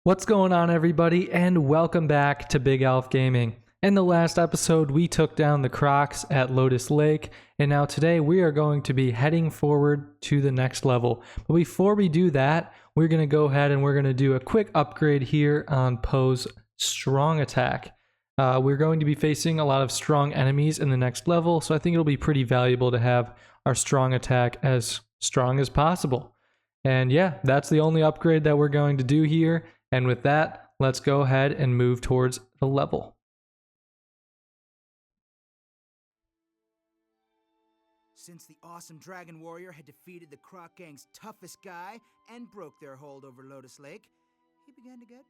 What's going on, everybody, and welcome back to Big Elf Gaming. In the last episode, we took down the Crocs at Lotus Lake, and now today we are going to be heading forward to the next level. But before we do that, we're going to go ahead and we're going to do a quick upgrade here on Poe's Strong Attack. We're going to be facing a lot of strong enemies in the next level, so I think it'll be pretty valuable to have our Strong Attack as strong as possible. And yeah, that's the only upgrade that we're going to do here. And with that, let's go ahead and move towards the level. Since the awesome Dragon Warrior had defeated the Croc Gang's toughest guy and broke their hold over Lotus Lake, he began to get,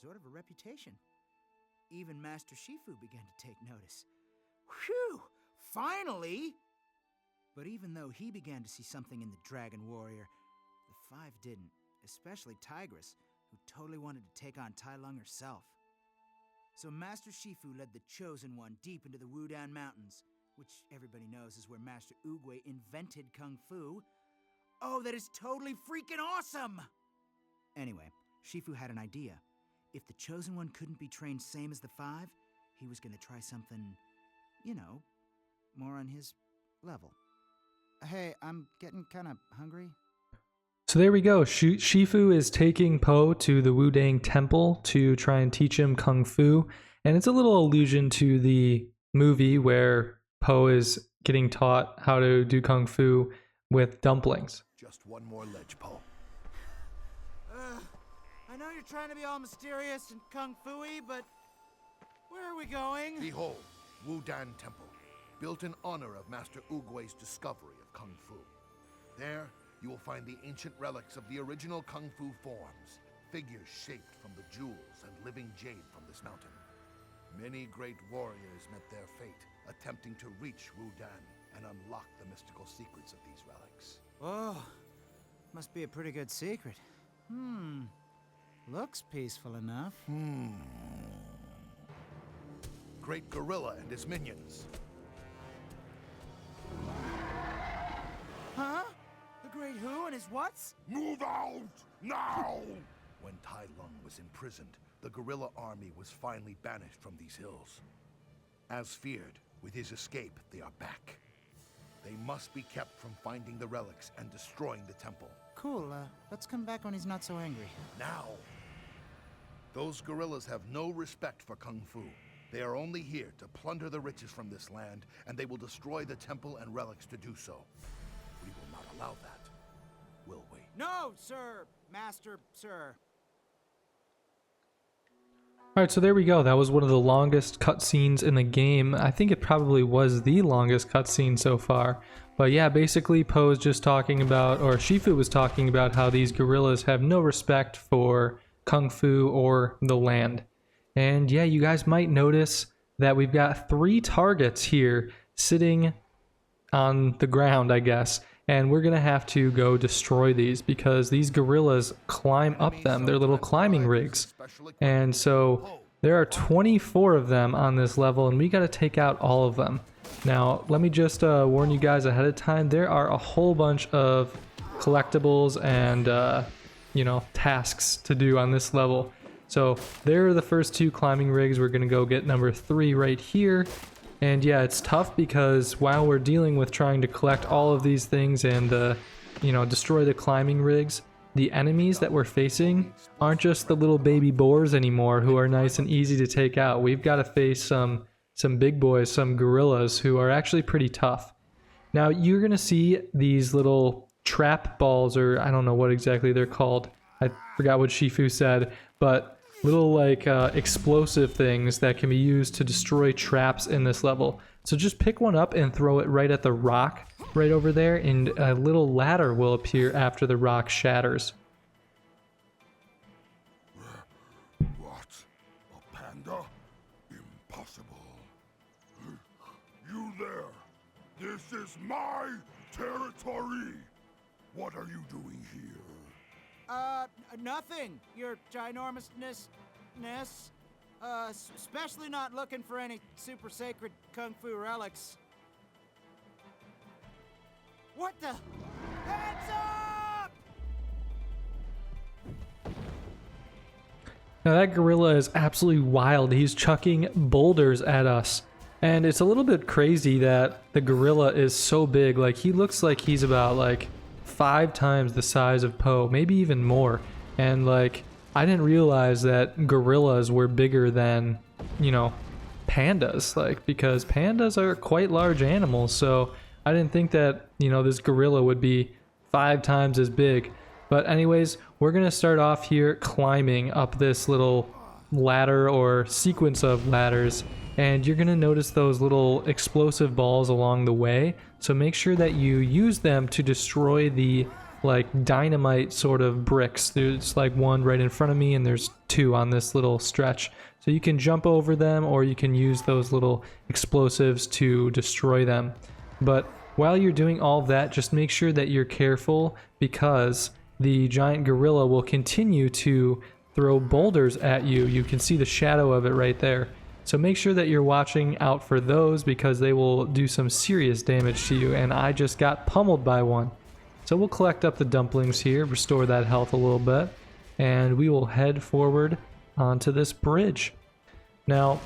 sort of a reputation. Even Master Shifu began to take notice. Whew! Finally! But even though he began to see something in the Dragon Warrior, the five didn't, especially Tigress, who totally wanted to take on Tai Lung herself. So Master Shifu led the Chosen One deep into the Wudang Mountains, which everybody knows is where Master Oogway invented Kung Fu. Oh, that is totally freaking awesome! Anyway, Shifu had an idea. If the Chosen One couldn't be trained same as the five, he was gonna try something, more on his level. Hey, I'm getting kinda hungry. So there we go. Shifu is taking Po to the Wudang Temple to try and teach him Kung Fu. And it's a little allusion to the movie where Po is getting taught how to do Kung Fu with dumplings. Just one more ledge, Po. I know you're trying to be all mysterious and Kung Fu-y, but where are we going? Behold, Wudang Temple, built in honor of Master Oogway's discovery of Kung Fu. There, you will find the ancient relics of the original Kung Fu forms, figures shaped from the jewels and living jade from this mountain. Many great warriors met their fate, attempting to reach Wudang and unlock the mystical secrets of these relics. Oh, must be a pretty good secret. Looks peaceful enough. Great Gorilla and his minions. Huh? The Great Who and his whats? Move out, now! When Tai Lung was imprisoned, the gorilla army was finally banished from these hills. As feared, with his escape, they are back. They must be kept from finding the relics and destroying the temple. Cool, let's come back when he's not so angry. Now! Those gorillas have no respect for Kung Fu. They are only here to plunder the riches from this land, and they will destroy the temple and relics to do so. We will not allow that, will we? No, sir! Master, sir. Alright, so there we go. That was one of the longest cutscenes in the game. I think it probably was the longest cutscene so far. But yeah, basically Po is just talking about, or Shifu was talking about how these gorillas have no respect for Kung Fu or the land. And yeah, you guys might notice that we've got 3 targets here sitting on the ground, I guess. And we're going to have to go destroy these because these gorillas climb up them. They're little climbing rigs. And so there are 24 of them on this level, and we got to take out all of them. Now, let me just warn you guys ahead of time. There are a whole bunch of collectibles and, tasks to do on this level. So there are the first 2 climbing rigs. We're going to go get number 3 right here. And yeah, it's tough because while we're dealing with trying to collect all of these things and, destroy the climbing rigs, the enemies that we're facing aren't just the little baby boars anymore who are nice and easy to take out. We've got to face some big boys, some gorillas who are actually pretty tough. Now, you're going to see these little trap balls, or I don't know what exactly they're called. I forgot what Shifu said, but little explosive things that can be used to destroy traps in this level. So just pick one up and throw it right at the rock right over there, and a little ladder will appear after the rock shatters. What? A panda? Impossible. You there! This is my territory! What are you doing here? Nothing, your Ginormous-ness-ness. Especially not looking for any super sacred Kung Fu relics. What the? Hands up! Now that gorilla is absolutely wild. He's chucking boulders at us. And it's a little bit crazy that the gorilla is so big. Like, he looks like he's about like 5 times the size of Poe, maybe even more. And like, I didn't realize that gorillas were bigger than, you know, pandas, like, because pandas are quite large animals. So I didn't think that, you know, this gorilla would be 5 times as big. But anyways, we're gonna start off here climbing up this little ladder or sequence of ladders, and you're gonna notice those little explosive balls along the way. So make sure that you use them to destroy the like dynamite sort of bricks. There's like one right in front of me, and there's 2 on this little stretch. So you can jump over them, or you can use those little explosives to destroy them. But while you're doing all of that, just make sure that you're careful, because the giant gorilla will continue to throw boulders at you. You can see the shadow of it right there. So make sure that you're watching out for those, because they will do some serious damage to you, and I just got pummeled by one. So we'll collect up the dumplings here, restore that health a little bit, and we will head forward onto this bridge. Now,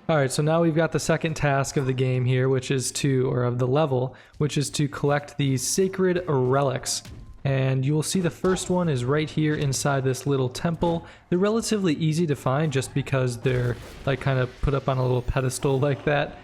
alright, so now we've got the second task of the game here, which is to, or of the level, which is to collect these sacred relics. And you will see the first one is right here inside this little temple. They're relatively easy to find just because they're like kind of put up on a little pedestal like that.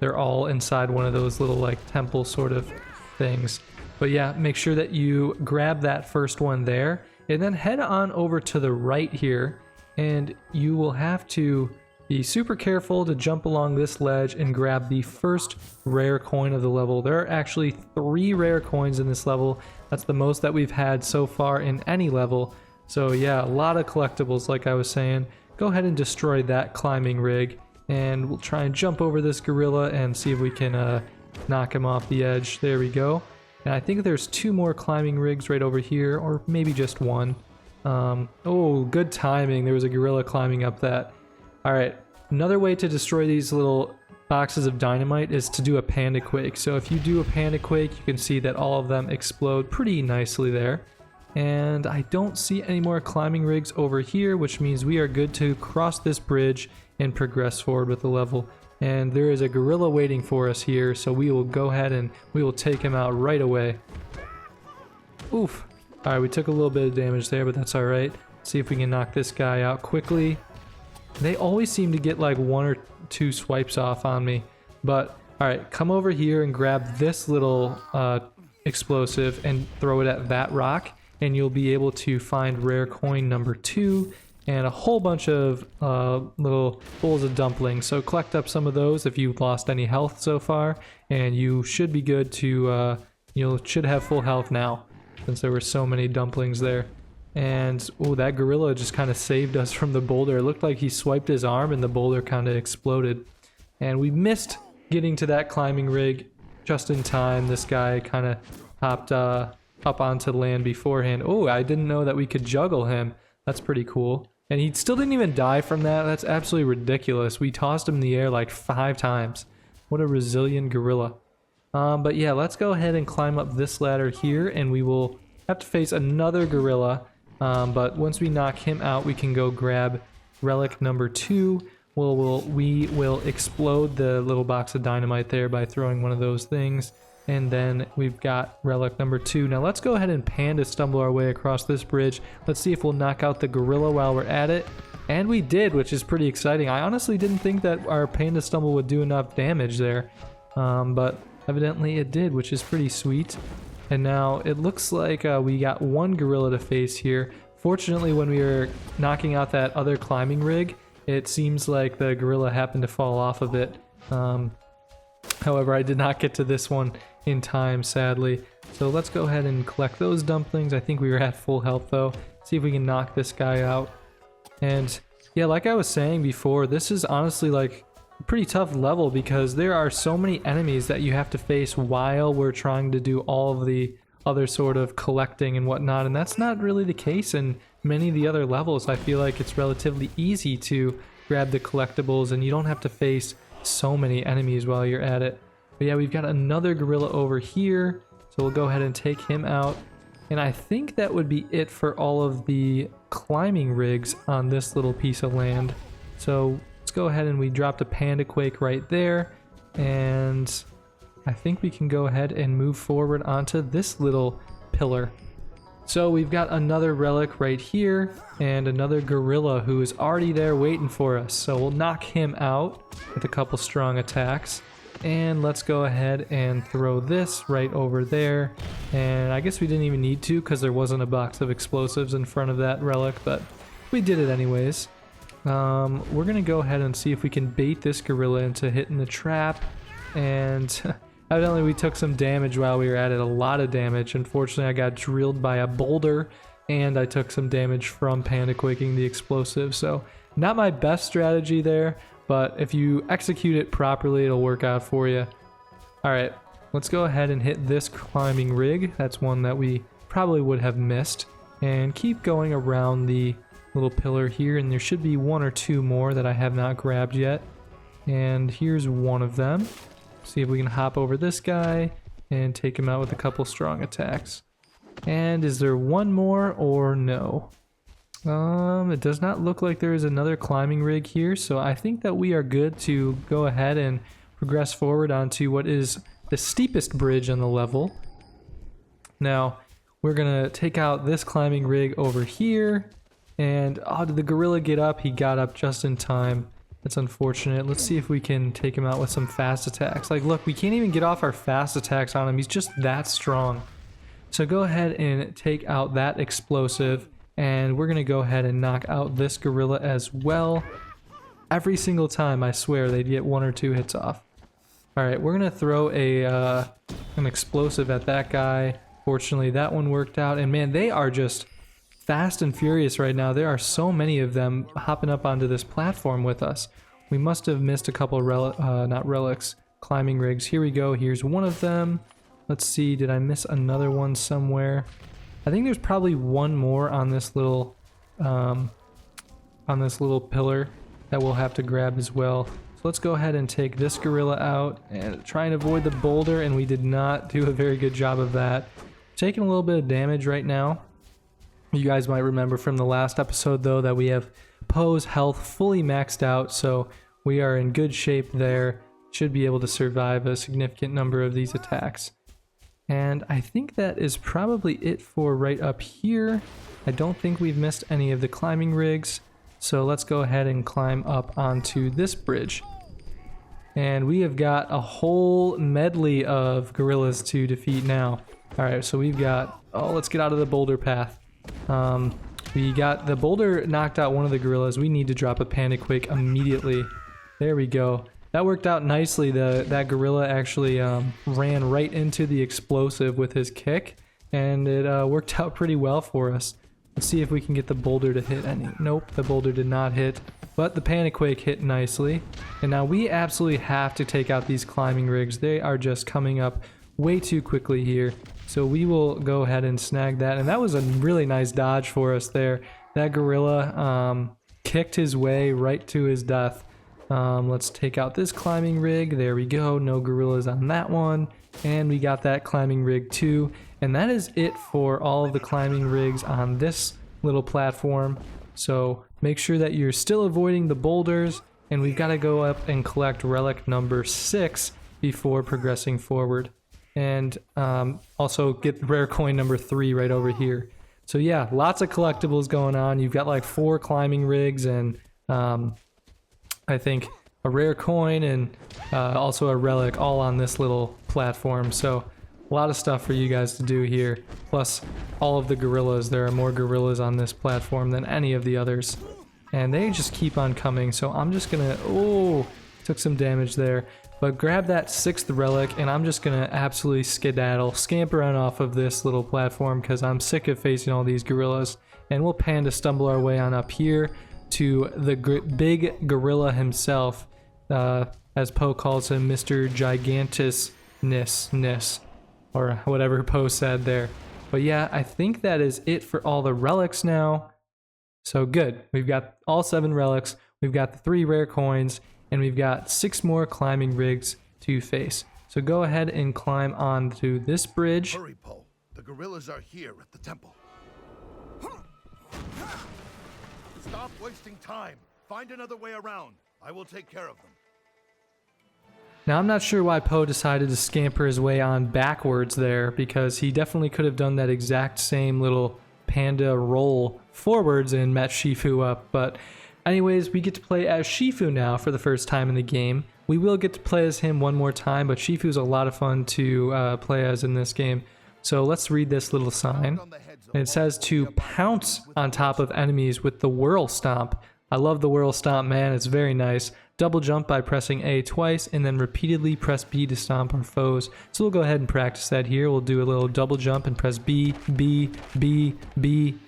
They're all inside one of those little like temple sort of things. But yeah, make sure that you grab that first one there, and then head on over to the right here, and you will have to be super careful to jump along this ledge and grab the first rare coin of the level. There are actually 3 rare coins in this level. That's the most that we've had so far in any level. So yeah, a lot of collectibles like I was saying. Go ahead and destroy that climbing rig, and we'll try and jump over this gorilla and see if we can knock him off the edge. There we go. And I think there's 2 more climbing rigs right over here, or maybe just 1. Oh, good timing. There was a gorilla climbing up that. Alright, another way to destroy these little boxes of dynamite is to do a panda quake. So if you do a panda quake, you can see that all of them explode pretty nicely there. And I don't see any more climbing rigs over here, which means we are good to cross this bridge and progress forward with the level. And there is a gorilla waiting for us here, so we will go ahead and we will take him out right away. Oof. Alright, we took a little bit of damage there, but that's alright. See if we can knock this guy out quickly. They always seem to get like 1 or 2 swipes off on me. But alright, come over here and grab this little explosive and throw it at that rock, and you'll be able to find rare coin number 2 and a whole bunch of little bowls of dumplings. So collect up some of those if you've lost any health so far, and you should be good to, you should have full health now, since there were so many dumplings there. And oh, that gorilla just kind of saved us from the boulder. It looked like he swiped his arm and the boulder kind of exploded. And we missed getting to that climbing rig just in time. This guy kind of hopped up onto land beforehand. Oh, I didn't know that we could juggle him. That's pretty cool. And he still didn't even die from that. That's absolutely ridiculous. We tossed him in the air like 5 times. What a resilient gorilla. But yeah, let's go ahead and climb up this ladder here, and we will have to face another gorilla. But once we knock him out, we can go grab relic number 2. We will explode the little box of dynamite there by throwing one of those things. And then we've got relic number 2. Now let's go ahead and panda stumble our way across this bridge. Let's see if we'll knock out the gorilla while we're at it. And we did, which is pretty exciting. I honestly didn't think that our panda stumble would do enough damage there. But evidently it did, which is pretty sweet. And now it looks like we got 1 gorilla to face here. Fortunately, when we were knocking out that other climbing rig, it seems like the gorilla happened to fall off of it. However, I did not get to this one in time, sadly. So let's go ahead and collect those dumplings. I think we were at full health though. See if we can knock this guy out. And yeah, like I was saying before, this is honestly like a pretty tough level, because there are so many enemies that you have to face while we're trying to do all of the other sort of collecting and whatnot, and that's not really the case in many of the other levels. I feel like it's relatively easy to grab the collectibles and you don't have to face so many enemies while you're at it. But yeah, we've got another gorilla over here, so we'll go ahead and take him out. And I think that would be it for all of the climbing rigs on this little piece of land. So let's go ahead and we dropped a Panda Quake right there. And I think we can go ahead and move forward onto this little pillar. So we've got another relic right here and another gorilla who is already there waiting for us. So we'll knock him out with a couple strong attacks. And let's go ahead and throw this right over there. And I guess we didn't even need to because there wasn't a box of explosives in front of that relic, but we did it anyways. We're going to go ahead and see if we can bait this gorilla into hitting the trap. And evidently we took some damage while we were at it, a lot of damage. Unfortunately, I got drilled by a boulder and I took some damage from Panda Quaking the explosive. So not my best strategy there, but if you execute it properly, it'll work out for you. All right, let's go ahead and hit this climbing rig. That's one that we probably would have missed. And keep going around the little pillar here, and there should be one or two more that I have not grabbed yet. And here's one of them. See if we can hop over this guy and take him out with a couple strong attacks. And is there one more or no? It does not look like there is another climbing rig here, so I think that we are good to go ahead and progress forward onto what is the steepest bridge on the level. Now, we're gonna take out this climbing rig over here, and oh, did the gorilla get up? He got up just in time. That's unfortunate. Let's see if we can take him out with some fast attacks. Like, look, we can't even get off our fast attacks on him. He's just that strong. So go ahead and take out that explosive, and we're gonna go ahead and knock out this gorilla as well. Every single time, I swear, they'd get one or two hits off. Alright, we're gonna throw an explosive at that guy. Fortunately, that one worked out, and man, they are just fast and furious right now. There are so many of them hopping up onto this platform with us. We must have missed a couple not relics, climbing rigs. Here we go, here's one of them. Let's see, did I miss another one somewhere? I think there's probably one more on this little pillar that we'll have to grab as well. So let's go ahead and take this gorilla out and try and avoid the boulder, and we did not do a very good job of that. Taking a little bit of damage right now. You guys might remember from the last episode though that we have Poe's health fully maxed out, so we are in good shape there. Should be able to survive a significant number of these attacks. And I think that is probably it for right up here. I don't think we've missed any of the climbing rigs. So let's go ahead and climb up onto this bridge. And we have got a whole medley of gorillas to defeat now. Alright, so we've got... Oh, let's get out of the boulder path. We got the boulder knocked out one of the gorillas. We need to drop a Panda Quake immediately. There we go. That worked out nicely. That gorilla actually ran right into the explosive with his kick, and it worked out pretty well for us. Let's see if we can get the boulder to hit any. Nope, the boulder did not hit, but the Panda Quake hit nicely. And now we absolutely have to take out these climbing rigs. They are just coming up way too quickly here. So we will go ahead and snag that. And that was a really nice dodge for us there. That gorilla kicked his way right to his death. Let's take out this climbing rig. There we go. No gorillas on that one. And we got that climbing rig too. And that is it for all of the climbing rigs on this little platform. So make sure that you're still avoiding the boulders. And we've got to go up and collect relic number 6 before progressing forward. And also get rare coin number 3 right over here. So yeah, lots of collectibles going on. You've got like 4 climbing rigs and I think a rare coin and also a relic all on this little platform. So a lot of stuff for you guys to do here. Plus all of the gorillas. There are more gorillas on this platform than any of the others. And they just keep on coming. So I'm just gonna... Oh, took some damage there. But grab that 6th relic, and I'm just gonna absolutely skedaddle, scamper on off of this little platform because I'm sick of facing all these gorillas. And we'll Panda stumble our way on up here to the big gorilla himself, as Poe calls him, Mr. Ginormous-ness-ness, or whatever Poe said there. But yeah, I think that is it for all the relics now. So good, we've got all 7 relics, we've got the 3 rare coins, and we've got 6 more climbing rigs to face. So go ahead and climb onto this bridge. Hurry, Poe. The gorillas are here at the temple. Stop wasting time. Find another way around. I will take care of them. Now, I'm not sure why Poe decided to scamper his way on backwards there, because he definitely could have done that exact same little panda roll forwards and met Shifu up. But anyways, we get to play as Shifu now for the first time in the game. We will get to play as him one more time, but Shifu's a lot of fun to play as in this game. So let's read this little sign. And it says to pounce on top of enemies with the Whirl Stomp. I love the Whirl Stomp, man. It's very nice. Double jump by pressing A twice, and then repeatedly press B to stomp our foes. So we'll go ahead and practice that here. We'll do a little double jump and press B, B, B, B.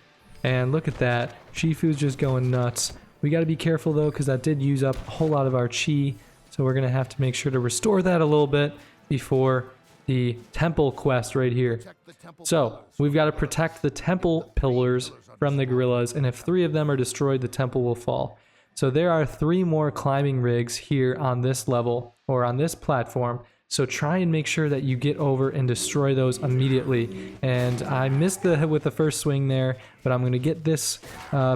And look at that. Shifu's just going nuts. We got to be careful, though, because that did use up a whole lot of our chi. So we're going to have to make sure to restore that a little bit before the temple quest right here. So we've got to protect the temple pillars from the gorillas, and if 3 of them are destroyed, the temple will fall. So there are 3 more climbing rigs here on this level, or on this platform, so try and make sure that you get over and destroy those immediately. And I missed with the first swing there, but I'm going to get this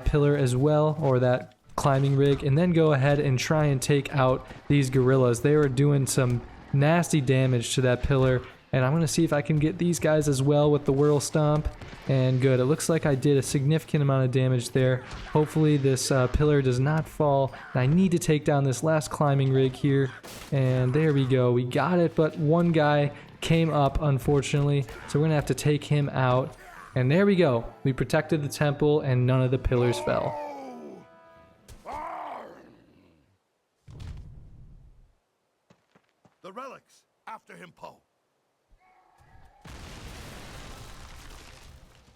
pillar as well, or that climbing rig, and then go ahead and try and take out these gorillas. They were doing some nasty damage to that pillar, and I'm going to see if I can get these guys as well with the Whirl Stomp. And good, it looks like I did a significant amount of damage there. Hopefully this pillar does not fall. And I need to take down this last climbing rig here, and there we go, we got it. But one guy came up, unfortunately, so we're going to have to take him out. And there we go, we protected the temple and none of the pillars fell. The relics! After him, Poe!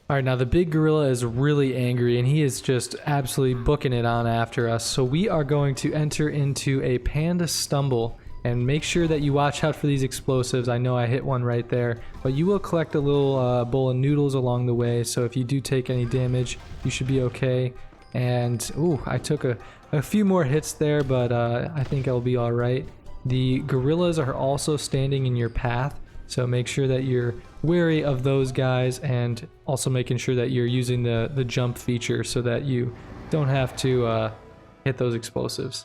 Alright, now the big gorilla is really angry, and he is just absolutely booking it on after us. So we are going to enter into a panda stumble, and make sure that you watch out for these explosives. I know I hit one right there, but you will collect a little bowl of noodles along the way, so if you do take any damage, you should be okay. And, ooh, I took a few more hits there, but I think I'll be alright. The gorillas are also standing in your path, so make sure that you're wary of those guys, and also making sure that you're using the jump feature so that you don't have to hit those explosives.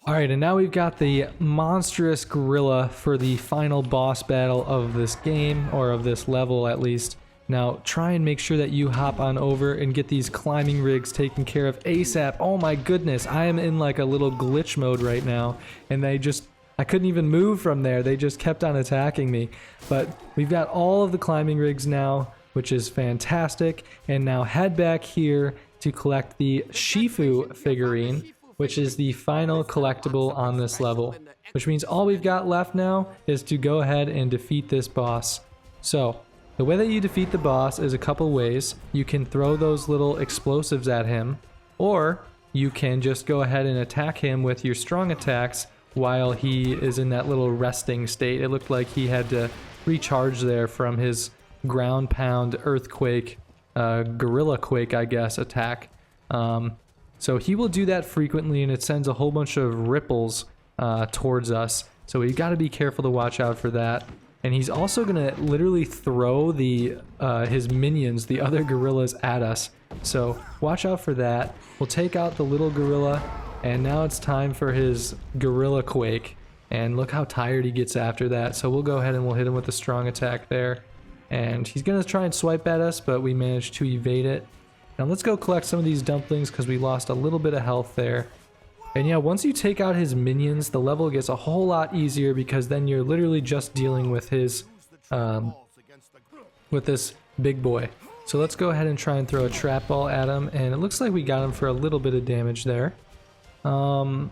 Alright, and now we've got the monstrous gorilla for the final boss battle of this game, or of this level at least. Now, try and make sure that you hop on over and get these climbing rigs taken care of ASAP. Oh my goodness, I am in like a little glitch mode right now, and I couldn't even move from there. They just kept on attacking me. But we've got all of the climbing rigs now, which is fantastic. And now head back here to collect the Shifu figurine, which is the final collectible on this level. Which means all we've got left now is to go ahead and defeat this boss. So, the way that you defeat the boss is a couple ways. You can throw those little explosives at him, or you can just go ahead and attack him with your strong attacks while he is in that little resting state. It looked like he had to recharge there from his ground pound earthquake, gorilla quake, I guess, attack. So he will do that frequently, and it sends a whole bunch of ripples towards us. So we got to be careful to watch out for that. And he's also gonna literally throw his minions, the other gorillas, at us. So watch out for that. We'll take out the little gorilla, and now it's time for his gorilla quake. And look how tired he gets after that. So we'll go ahead and we'll hit him with a strong attack there. And he's gonna try and swipe at us, but we managed to evade it. Now let's go collect some of these dumplings because we lost a little bit of health there. And yeah, once you take out his minions, the level gets a whole lot easier, because then you're literally just dealing with his, with this big boy. So let's go ahead and try and throw a trap ball at him, and it looks like we got him for a little bit of damage there. Kind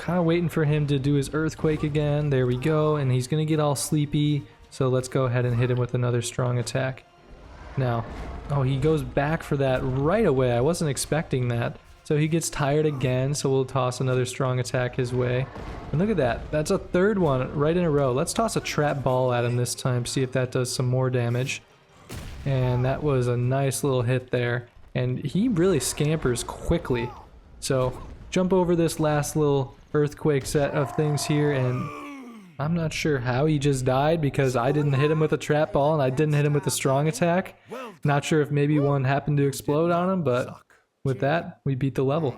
of waiting for him to do his earthquake again. There we go, and he's gonna get all sleepy. So let's go ahead and hit him with another strong attack. Now, oh, he goes back for that right away. I wasn't expecting that. So he gets tired again, so we'll toss another strong attack his way. And look at that, that's a third one right in a row. Let's toss a trap ball at him this time, see if that does some more damage. And that was a nice little hit there. And he really scampers quickly. So jump over this last little earthquake set of things here, and I'm not sure how he just died because I didn't hit him with a trap ball and I didn't hit him with a strong attack. Not sure if maybe one happened to explode on him, but with that, we beat the level.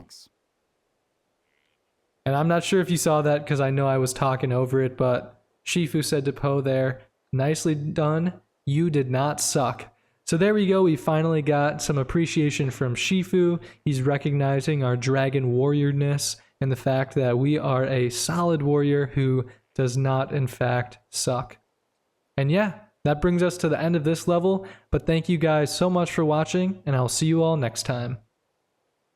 And I'm not sure if you saw that because I know I was talking over it, but Shifu said to Poe there, nicely done, you did not suck. So there we go, we finally got some appreciation from Shifu. He's recognizing our dragon warriorness and the fact that we are a solid warrior who does not in fact suck. And yeah, that brings us to the end of this level, but thank you guys so much for watching, and I'll see you all next time.